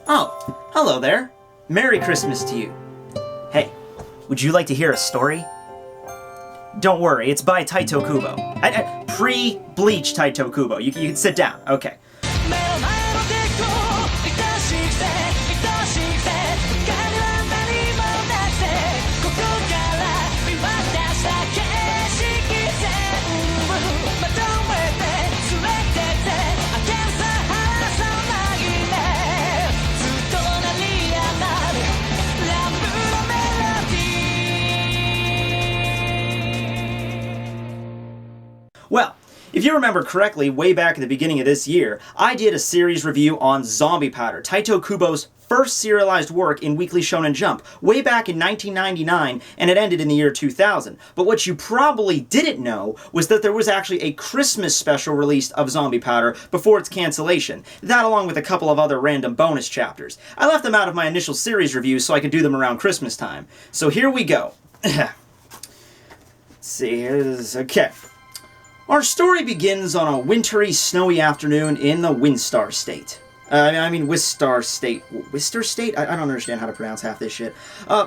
Oh, hello there. Merry Christmas to you. Hey, would you like to hear a story? Don't worry, it's by Tite Kubo. Pre-Bleach Tite Kubo. You can sit down. Okay. Well, if you remember correctly, way back at the beginning of this year, I did a series review on Zombie Powder, Tite Kubo's first serialized work in Weekly Shonen Jump, way back in 1999, and it ended in the year 2000. But what you probably didn't know was that there was actually a Christmas special released of Zombie Powder before its cancellation. That along with a couple of other random bonus chapters. I left them out of my initial series reviews so I could do them around Christmas time. So here we go. Let's see, okay. Our story begins on a wintry, snowy afternoon in the Windstar State. Wistar State. Wistar State? I don't understand how to pronounce half this shit.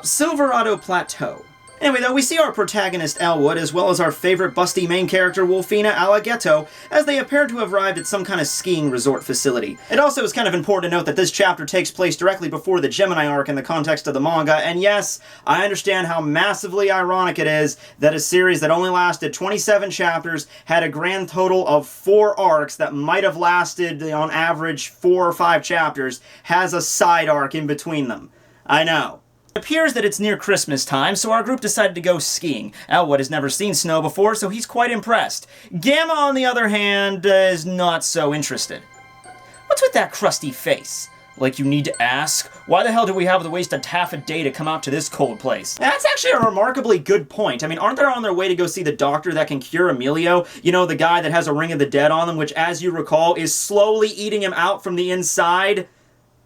Silverado Plateau. Anyway, though, we see our protagonist, Elwood, as well as our favorite busty main character, Wolfina Alaghetto, as they appear to have arrived at some kind of skiing resort facility. It also is kind of important to note that this chapter takes place directly before the Gemini arc in the context of the manga, and yes, I understand how massively ironic it is that a series that only lasted 27 chapters had a grand total of 4 arcs that might have lasted, on average, 4 or 5 chapters, has a side arc in between them. I know. It appears that it's near Christmas time, so our group decided to go skiing. Elwood has never seen snow before, so he's quite impressed. Gamma, on the other hand, is not so interested. What's with that crusty face? Like you need to ask? Why the hell do we have to waste half a day to come out to this cold place? That's actually a remarkably good point. I mean, aren't they on their way to go see the doctor that can cure Emilio? You know, the guy that has a Ring of the Dead on him, which, as you recall, is slowly eating him out from the inside?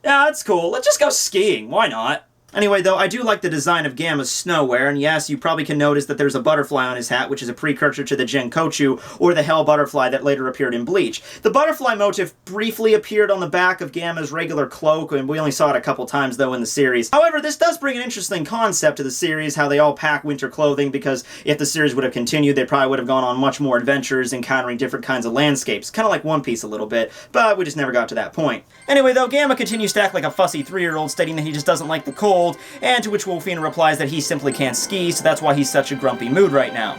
Yeah, that's cool. Let's just go skiing. Why not? Anyway, though, I do like the design of Gamma's snowwear, and yes, you probably can notice that there's a butterfly on his hat, which is a precursor to the Genkochu, or the Hell Butterfly that later appeared in Bleach. The butterfly motif briefly appeared on the back of Gamma's regular cloak, and we only saw it a couple times, though, in the series. However, this does bring an interesting concept to the series, how they all pack winter clothing, because if the series would have continued, they probably would have gone on much more adventures, encountering different kinds of landscapes. Kind of like One Piece a little bit, but we just never got to that point. Anyway, though, Gamma continues to act like a fussy 3-year-old, stating that he just doesn't like the cold, and to which Wolfina replies that he simply can't ski, so that's why he's such a grumpy mood right now.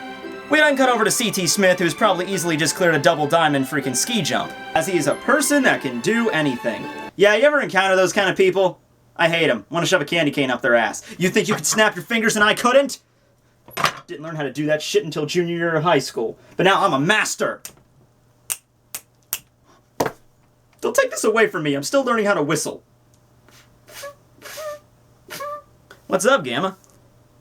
We then cut over to C.T. Smith, who's probably easily just cleared a double diamond freaking ski jump, as he is a person that can do anything. Yeah, you ever encounter those kind of people? I hate them. Want to shove a candy cane up their ass. You think you could snap your fingers and I couldn't? Didn't learn how to do that shit until junior year of high school, but now I'm a master. Don't take this away from me, I'm still learning how to whistle. What's up, Gamma?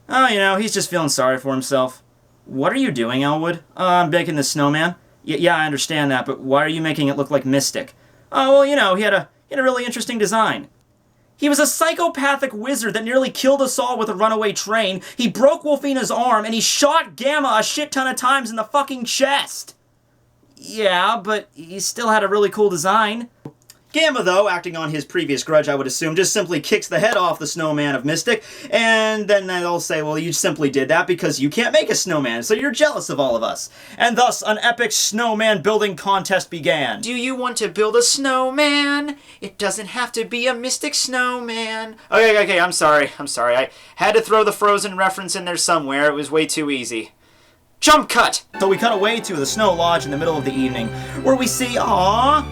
Oh, you know, he's just feeling sorry for himself. What are you doing, Elwood? I'm making the snowman. Yeah, I understand that, but why are you making it look like Mystic? Oh, well, you know, he had a really interesting design. He was a psychopathic wizard that nearly killed us all with a runaway train. He broke Wolfina's arm, and he shot Gamma a shit ton of times in the fucking chest. Yeah, but he still had a really cool design. Gamma, though, acting on his previous grudge, I would assume, just simply kicks the head off the snowman of Mystic, and then they'll say, well, you simply did that because you can't make a snowman, so you're jealous of all of us. And thus, an epic snowman building contest began. Do you want to build a snowman? It doesn't have to be a Mystic snowman. Okay, I'm sorry. I had to throw the Frozen reference in there somewhere. It was way too easy. Jump cut! So we cut away to the Snow Lodge in the middle of the evening, where we see, oh,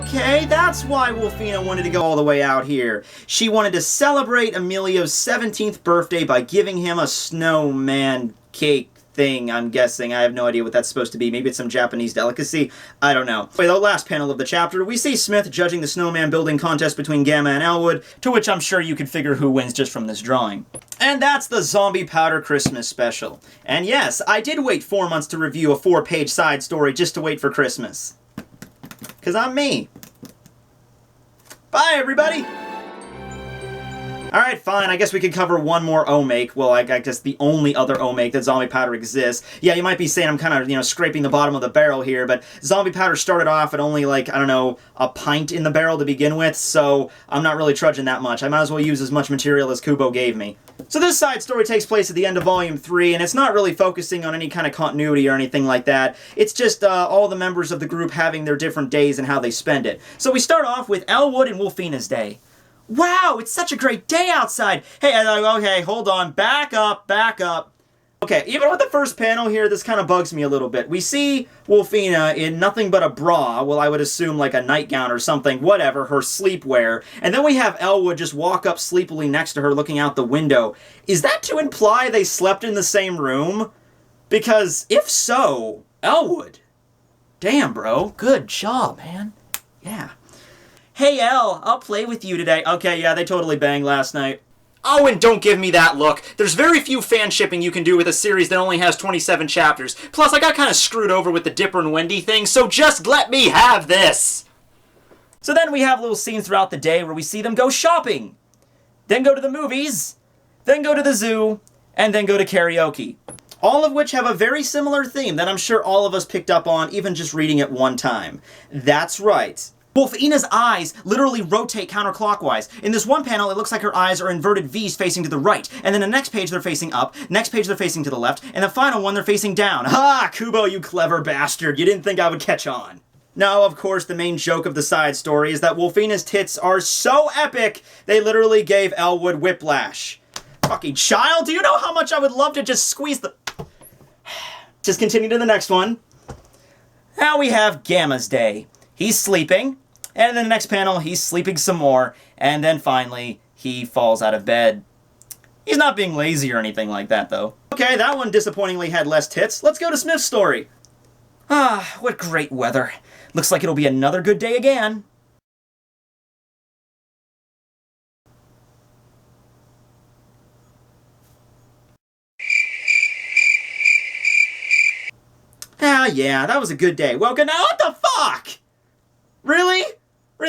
okay, that's why Wolfina wanted to go all the way out here. She wanted to celebrate Emilio's 17th birthday by giving him a snowman cake thing, I'm guessing. I have no idea what that's supposed to be. Maybe it's some Japanese delicacy. I don't know. Anyway, the last panel of the chapter, we see Smith judging the snowman building contest between Gamma and Elwood, to which I'm sure you could figure who wins just from this drawing. And that's the Zombie Powder Christmas special. And yes, I did wait 4 months to review a 4-page side story just to wait for Christmas. 'Cause I'm me. Bye, everybody! Alright, fine, I guess we could cover one more omake. Well, I guess the only other omake that zombie powder exists. Yeah, you might be saying I'm kind of, scraping the bottom of the barrel here, but zombie powder started off at only, I don't know, a pint in the barrel to begin with, so I'm not really trudging that much. I might as well use as much material as Kubo gave me. So this side story takes place at the end of Volume 3, and it's not really focusing on any kind of continuity or anything like that. It's just all the members of the group having their different days and how they spend it. So we start off with Elwood and Wolfina's day. Wow, it's such a great day outside! Hey, okay, hold on, back up. Okay, even with the first panel here, this kind of bugs me a little bit. We see Wolfina in nothing but a bra, well, I would assume like a nightgown or something, whatever, her sleepwear. And then we have Elwood just walk up sleepily next to her looking out the window. Is that to imply they slept in the same room? Because if so, Elwood, damn, bro, good job, man. Yeah. Hey, El, I'll play with you today. Okay, yeah, they totally banged last night. Oh, and don't give me that look. There's very few fan shipping you can do with a series that only has 27 chapters. Plus, I got kind of screwed over with the Dipper and Wendy thing, so just let me have this! So then we have little scenes throughout the day where we see them go shopping, then go to the movies, then go to the zoo, and then go to karaoke. All of which have a very similar theme that I'm sure all of us picked up on, even just reading it one time. That's right. Wolfina's eyes literally rotate counterclockwise. In this one panel, it looks like her eyes are inverted V's facing to the right, and then the next page they're facing up, next page they're facing to the left, and the final one they're facing down. Ha! Kubo, you clever bastard, you didn't think I would catch on. Now, of course, the main joke of the side story is that Wolfina's tits are so epic, they literally gave Elwood whiplash. Fucking child, do you know how much I would love to just squeeze the... Just continue to the next one. Now we have Gamma's day. He's sleeping. And then the next panel, he's sleeping some more, and then finally, he falls out of bed. He's not being lazy or anything like that, though. Okay, that one disappointingly had less tits. Let's go to Smith's story. Ah, what great weather. Looks like it'll be another good day again. Ah, yeah, that was a good day. Well, good now, what the fuck? Really?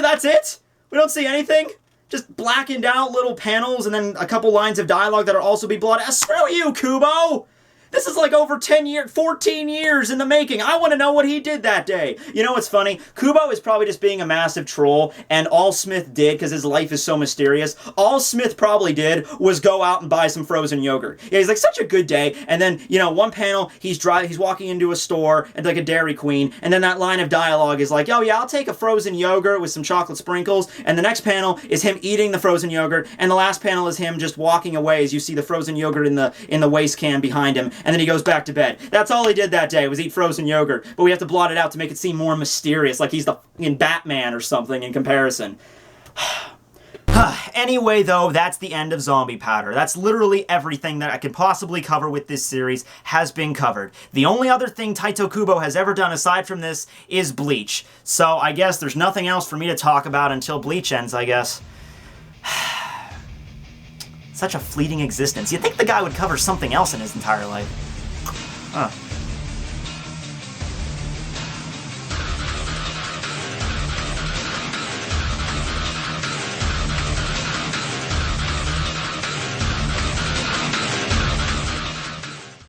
That's it? We don't see anything? Just blackened out little panels and then a couple lines of dialogue that'll also be blotted out. Screw you, Kubo! This is like over 14 years in the making. I want to know what he did that day. You know what's funny? Kubo is probably just being a massive troll, and all Smith did, because his life is so mysterious, all Smith probably did was go out and buy some frozen yogurt. Yeah, he's like, such a good day, and then, one panel, he's walking into a store, and like a Dairy Queen, and then that line of dialogue is like, oh yeah, I'll take a frozen yogurt with some chocolate sprinkles, and the next panel is him eating the frozen yogurt, and the last panel is him just walking away as you see the frozen yogurt in the waste can behind him, and then he goes back to bed. That's all he did that day, was eat frozen yogurt. But we have to blot it out to make it seem more mysterious, like he's the fucking Batman or something in comparison. Anyway, though, that's the end of Zombie Powder. That's literally everything that I could possibly cover with this series has been covered. The only other thing Tite Kubo has ever done aside from this is Bleach. So I guess there's nothing else for me to talk about until Bleach ends, I guess. Such a fleeting existence. You'd think the guy would cover something else in his entire life. Huh.